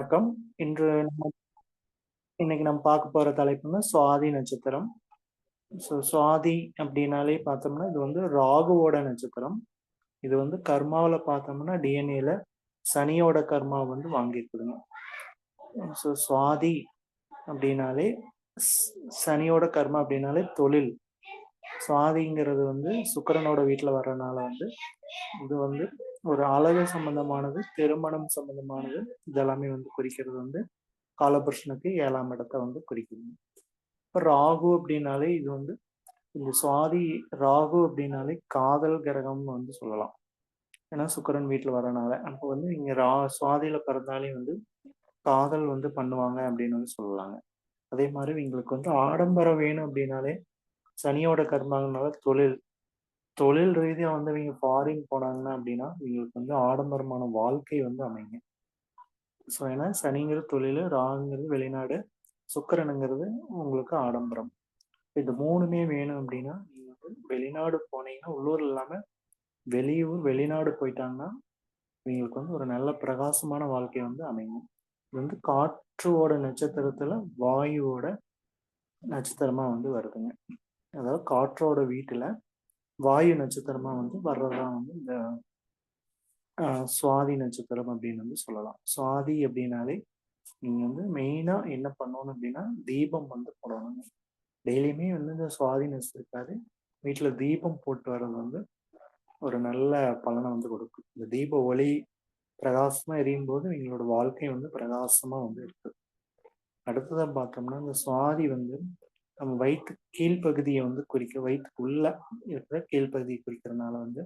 வணக்கம். இன்று இன்னைக்கு நம்ம பார்க்க போற தலைப்புங்க சுவாதி நட்சத்திரம். சுவாதி அப்படின்னாலே பார்த்தோம்னா, இது வந்து ராகுவோட நட்சத்திரம். இது வந்து கர்மாவுல பார்த்தோம்னா, டிஎன்ஏல சனியோட கர்மா வந்து வாங்கியிருக்குதுங்க. சுவாதி அப்படின்னாலே ஸ் சனியோட கர்மா அப்படின்னாலே தொழில். சுவாதிங்கிறது வந்து சுக்கிரனோட வீட்ல வர்றனால வந்து, இது வந்து ஒரு அழகு சம்பந்தமானது, திருமணம் சம்பந்தமானது, இதெல்லாமே வந்து குறிக்கிறது வந்து காலபுருஷனுக்கு 7ஆம் இடத்த வந்து குறிக்குதுங்க. இப்ப ராகு அப்படின்னாலே இது வந்து இந்த சுவாதி ராகு அப்படின்னாலே காதல் கிரகம்னு வந்து சொல்லலாம். ஏன்னா சுக்கிரன் வீட்ல வரனால. அப்போ வந்து இங்க சுவாதியில பிறந்தாலே வந்து காதல் வந்து பண்ணுவாங்க அப்படின்னு வந்து சொல்லலாங்க. அதே மாரி இவங்களுக்கு வந்து ஆடம்பரம் வேணும் அப்படின்னாலே சனியோட கர்மாங்கனால தொழில். தொழில் ரீதியா வந்து இவங்க ஃபாரின் போனாங்கன்னா அப்படின்னா, இவங்களுக்கு வந்து ஆடம்பரமான வாழ்க்கை வந்து அமையுங்க. ஏன்னா சனிங்கிறது தொழிலு, ராகுங்கிறது வெளிநாடு, சுக்கிரனுங்கிறது உங்களுக்கு ஆடம்பரம். இது 3மே வேணும் அப்டின்னா, நீங்க வந்து வெளிநாடு போனீங்கன்னா, உள்ளூர் இல்லாம வெளியூர், வெளிநாடு போயிட்டாங்கன்னா, இவங்களுக்கு வந்து ஒரு நல்ல பிரகாசமான வாழ்க்கை வந்து அமையும். இது வந்து காற்றுவோட நட்சத்திரத்துல வாயுவோட நட்சத்திரமா வந்து வருதுங்க. அதாவது காற்றோட வீட்டுல வாயு நட்சத்திரமா வந்து வர்றது தான் வந்து இந்த சுவாதி நட்சத்திரம் அப்படின்னு வந்து சொல்லலாம். சுவாதி அப்படின்னாலே நீங்க வந்து மெயினா என்ன பண்ணணும் அப்படின்னா, தீபம் வந்து போடணுங்க. டெய்லியுமே வந்து இந்த சுவாதி நட்சத்திரக்காரு வீட்ல தீபம் போட்டு வர்றது வந்து ஒரு நல்ல பலன வந்து கொடுக்கும். இந்த தீப ஒளி பிரகாசமா எரியும்போது எங்களோட வாழ்க்கை வந்து பிரகாசமா வந்து இருக்கு. அடுத்ததா பார்த்தோம்னா, இந்த சுவாதி வந்து நம்ம வயித்து கீழ்ப்பகுதிய வந்து வயித்துக்கு உள்ள இருக்கிற கீழ்ப்பகுதிய குறிக்கிறனால வந்து,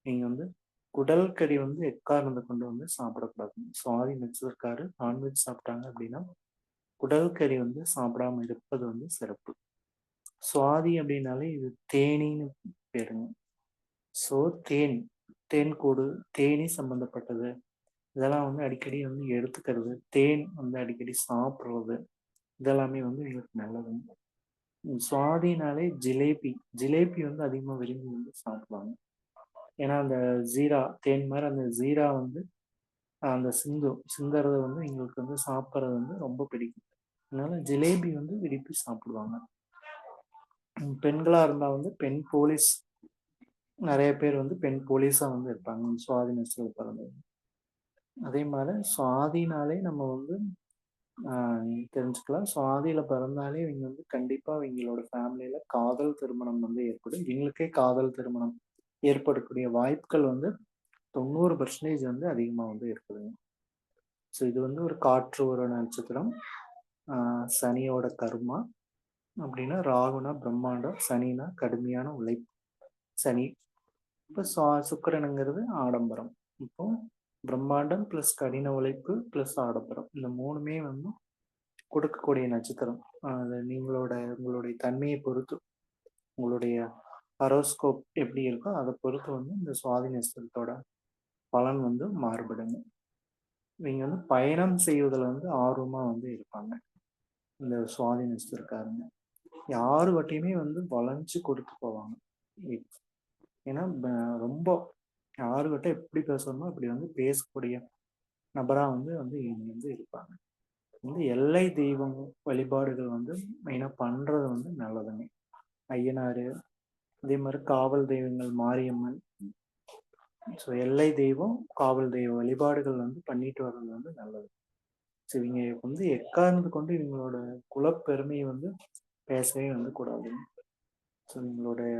நீங்க வந்து குடல் கறி வந்து எக்காரணத்த கொண்டு வந்து சாப்பிடக்கூடாதுங்க. சுவாதி நட்சத்திரக்காரர் நான்வெஜ் சாப்பிட்டாங்க அப்படின்னா, குடல் கறி வந்து சாப்பிடாம இருப்பது வந்து சிறப்பு. சுவாதி அப்படின்னாலே இது தேனீன்னு பேருங்க. ஸோ தேன், தேன்கூடு, தேனீ சம்மந்தப்பட்டது. இதெல்லாம் வந்து அடிக்கடி வந்து எடுத்துக்கிறது. தேன் வந்து அடிக்கடி சாப்பிடுறது. இதெல்லாமே வந்து எங்களுக்கு நல்லதுங்க. சுவாதினாலே ஜிலேபி. ஜிலேபி வந்து அதிகமா விரும்பி வந்து சாப்பிடுவாங்க. ஏன்னா, அந்த ஜீரா தேன் மாரி அந்த ஜீரா வந்து அந்த சிந்தறது வந்து எங்களுக்கு வந்து சாப்பிடுறது வந்து ரொம்ப பிடிக்கும். அதனால ஜிலேபி வந்து விரும்பி சாப்பிடுவாங்க. பெண்களா இருந்தா வந்து பெண் போலீஸ் நெறைய பேர் வந்து பெண் போலீஸா வந்து இருப்பாங்க. சுவாதி நட்சத்திரத்துல பிறந்தவங்க. அதே மாரி சுவாதினாலே நம்ம வந்து ஆ தெரிஞ்சுக்கலாம். சுவாதியில பிறந்தாலே இவங்க வந்து கண்டிப்பா இவங்களோட ஃபேமிலில காதல் திருமணம் வந்து ஏற்படும். இவங்களுக்கே காதல் திருமணம் ஏற்படக்கூடிய வாய்ப்புகள் வந்து 90% வந்து அதிகமா வந்து இருக்குதுங்க. இது வந்து ஒரு காற்று ஒரு நட்சத்திரம். ஆ சனியோட கர்மா அப்படின்னா, ராகுனா பிரம்மாண்டம், சனினா கடுமையான உழைப்பு. சனி. இப்ப சுக்கிரனுங்கிறது ஆடம்பரம். இப்போ பிரம்மாண்டம் பிளஸ் கடின உழைப்பு பிளஸ் ஆடம்பரம். இந்த 3மே வந்து கொடுக்கக்கூடிய நட்சத்திரம். அது உங்களுடைய தன்மையை பொறுத்து, உங்களுடைய ஹாரோஸ்கோப் எப்படி இருக்கோ, அத பொறுத்து வந்து இந்த சுவாதி நட்சத்திரத்தோட பலன் வந்து மாறுபடுங்க. இவங்க வந்து பயணம் செய்வதில வந்து ஆர்வமா வந்து இருப்பாங்க. இந்த சுவாதி நட்சத்திரக்காரங்க. யாருகிட்டயுமே வந்து வளைஞ்சு கொடுத்து போவாங்க. இ- ஏன்னா ரொம்ப யாருகிட்ட எப்படி பேசணுமோ அப்படி வந்து பேசக்கூடிய நபரா வந்து இவங்க வந்து இருப்பாங்க. வந்து எல்லை தெய்வம் வழிபாடுகள் வந்து மெயினா பண்றது வந்து நல்லதுங்க. ஐயனாரு, அதே மாரி காவல் தெய்வங்கள் மாரியம்மன். எல்லை தெய்வம், காவல் தெய்வ வழிபாடுகள் வந்து பண்ணிட்டு வர்றது வந்து நல்லது. இவங்க வந்து எக்காரணத்த கொண்டு இவங்களோட குலப்பெருமைய வந்து பேசவே வந்து கூடாதுங்க. இவங்களுடைய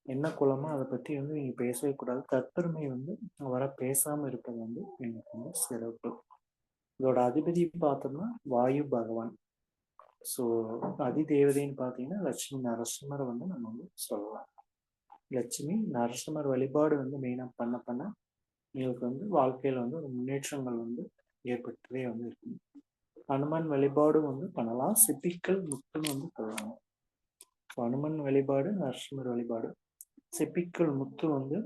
என்ன குலமோ அத பத்தி வந்து நீங்க பேசவே கூடாது. தற்பெருமை வந்து வர பேசாம இருப்பது வந்து எனக்கு வந்து சிறப்பு. இதோட அதிபதி பார்த்தோம்னா வாயு பகவான். ஸோ அதிதேவதைன்னு பார்த்தீங்கன்னா, லட்சுமி நரசிம்மர வந்து நம்ம வந்து சொல்லலாம். லட்சுமி நரசிம்மர் வழிபாடு வந்து மெயினா பண்ண உங்களுக்கு வந்து வாழ்க்கையில வந்து ஒரு முன்னேற்றங்கள் வந்து ஏற்பட்டுட்டே வந்து இருக்கும். ஹனுமான் வழிபாடும் வந்து பண்ணலாம். சிப்பிக்கல் முத்துன்னு வந்து சொல்லுவாங்க. ஹனுமன் வழிபாடு, நரசிம்மர் வழிபாடு. சிப்பிக்கல் முத்து வந்து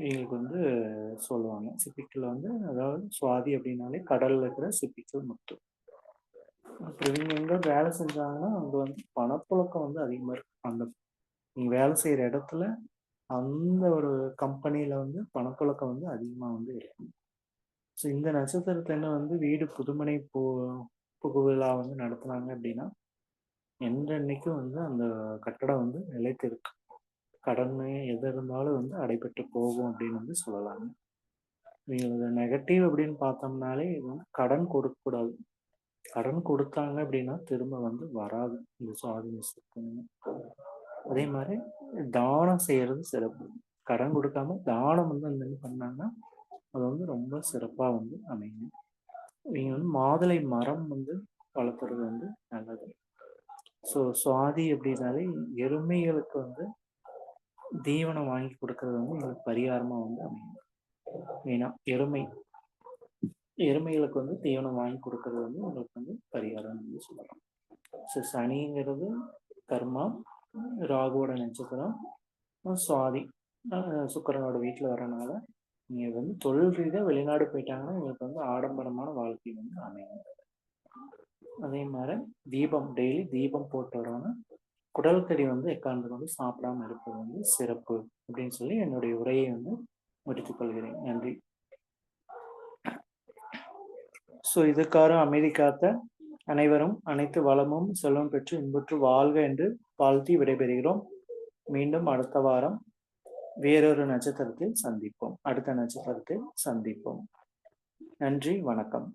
எங்களுக்கு வந்து சொல்லுவாங்க. சிப்பிக்கல் வந்து அதாவது சுவாதி அப்படின்னாலே கடல்ல இருக்கிற சிப்பிக்கல் முத்து. அப்புறம் இவங்க எங்க வேலை செஞ்சாங்கன்னா, அங்க வந்து பணப்புழக்கம் வந்து அதிகமா இருக்கும். அந்த நீங்க வேலை செய்யற இடத்துல அந்த ஒரு கம்பெனியில வந்து பணப்புழக்கம் வந்து அதிகமா வந்து இருக்கும். ஸோ இந்த நட்சத்திரத்துல வந்து வீடு புதுமனை புகுவிழா வந்து நடத்துனாங்க அப்படின்னா என்றைக்கும் வந்து அந்த கட்டடம் வந்து நிலைத்திருக்கு. கடன் எது இருந்தாலும் வந்து அடைபட்டு போகும் அப்படின்னு வந்து சொல்லலாங்க. நெகட்டிவ் அப்படின்னு பார்த்தோம்னாலே இது வந்து கடன் கொடுக்கக்கூடாது. கடன் கொடுத்தாங்க அப்படின்னா திரும்ப வந்து வராது இந்த சுவாதி நட்சத்திரம். அதே மாதிரி தானம் செய்யறது சிறப்பு. கடன் கொடுக்காம தானம் வந்து அந்த மாதிரி பண்ணாங்கன்னா அது வந்து ரொம்ப சிறப்பாக வந்து அமையும். நீங்கள் வந்து மாதுளை மரம் வந்து வளர்த்துறது வந்து நல்லது. ஸோ சுவாதி அப்படின்னாலே எருமைகளுக்கு வந்து தீவனம் வாங்கி கொடுக்கறது வந்து எங்களுக்கு பரிகாரமாக வந்து அமையும். மெயினாக எருமைகளுக்கு வந்து தீவனம் வாங்கி கொடுக்கறது வந்து உங்களுக்கு வந்து பரிகாரம் வந்து சொல்லலாம். ஸோ சனிங்கிறது கர்மா, ராகுவோட நட்சத்திரம், சுவாதி சுக்கிரனோட வீட்டில் வரனால நீங்கள் வந்து தொழில் ரீதியாக வெளிநாடு போயிட்டாங்கன்னா உங்களுக்கு வந்து ஆடம்பரமான வாழ்க்கை வந்து அமையும். அதே மாதிரி தீபம் டெய்லி தீபம் போட்டு வரணும். குடல் கறி வந்து எக்காரணத்துக்கு வந்து சாப்பிடாம இருப்பது வந்து சிறப்பு அப்படின்னு சொல்லி என்னுடைய உரையை வந்து முடித்துக் கொள்கிறேன். நன்றி. ஸோ இதுக்காக அமைதி காத்த அனைவரும் அனைத்து வளமும் செல்வம் பெற்று இன்புற்று வாழ்க என்று வாழ்த்தி விடைபெறுகிறோம். மீண்டும் அடுத்த வாரம் வேறொரு நட்சத்திரத்தில் சந்திப்போம். அடுத்த நட்சத்திரத்தில் சந்திப்போம். நன்றி, வணக்கம்.